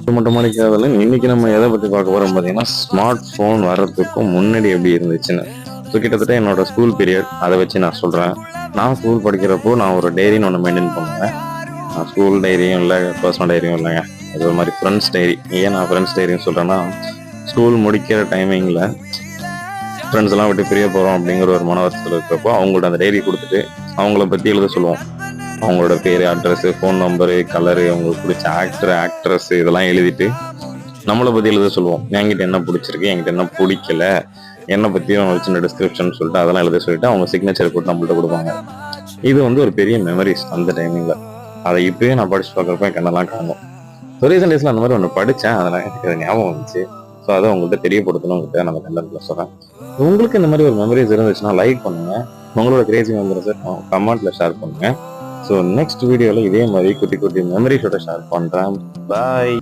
இது மட்டும் மாதிரி கேட்கல. இன்னைக்கு நம்ம எதை பத்தி பார்க்க போறோம் பார்த்தீங்கன்னா, ஸ்மார்ட் ஃபோன் வர்றதுக்கும் முன்னாடி எப்படி இருந்துச்சுன்னு. ஸோ கிட்டத்தட்ட என்னோட ஸ்கூல் பீரியட் அதை வச்சு நான் சொல்றேன். நான் ஸ்கூல் படிக்கிறப்போ நான் ஒரு டைரின்னு ஒன்று மெயின்டைன் பண்ணுவேன். ஸ்கூல் டைரியும் இல்லை, பர்சனல் டைரியும் இல்லைங்க. அது ஒரு மாதிரி ஃப்ரெண்ட்ஸ் டைரி. ஏன் நான் ஃப்ரெண்ட்ஸ் டைரின்னு சொல்றேன்னா, ஸ்கூல் முடிக்கிற டைமிங்ல ஃப்ரெண்ட்ஸ் எல்லாம் விட்டு பிரிய போறோம் அப்படிங்கிற ஒரு மன வருத்தத்தில் இருக்கிறப்போ அவங்கள்ட்ட அந்த டைரி கொடுத்துட்டு அவங்கள பத்தி எழுத சொல்லுவோம். அவங்களோட பேரு, அட்ரஸ், ஃபோன் நம்பரு, கலரு, அவங்களுக்கு பிடிச்ச ஆக்டர், ஆக்ட்ரஸ் இதெல்லாம் எழுதிட்டு நம்மளை பத்தி எழுத சொல்லுவோம். என்கிட்ட என்ன பிடிச்சிருக்கு, என்கிட்ட என்ன பிடிக்கல, என்னை பத்தியும் அவங்க சின்ன டிஸ்கிரிப்ஷன் சொல்லிட்டு அதெல்லாம் எழுத சொல்லிட்டு அவங்க சிக்னேச்சர் போட்டு நம்மள்ட்ட கொடுப்பாங்க. இது வந்து ஒரு பெரிய மெமரிஸ் அந்த டைமிங்ல. அதை இப்பயே நான் படிச்சு பார்க்குறப்ப என் கண்ணெல்லாம் காணும். ரீசன்ட் டேஸ்ல அந்த மாதிரி ஒன்று படித்தேன், அதெல்லாம் எனக்கு ஞாபகம் வந்துச்சு. ஸோ அதை உங்கள்கிட்ட தெரியப்படுத்தணும், உங்கள்கிட்ட நம்ம கண்டென்ட்ல சொல்றேன். உங்களுக்கு இந்த மாதிரி ஒரு மெமரிஸ் இருந்துச்சுன்னா லைக் பண்ணுங்க, உங்களோட கிரேசி மெமரிஸை கமெண்ட்ல ஷேர் பண்ணுங்க. ஸோ நெக்ஸ்ட் வீடியோவில் இதே மாதிரி குட்டி குட்டி மெமரிஸோட ஷேர் பண்ணுறேன். பாய்.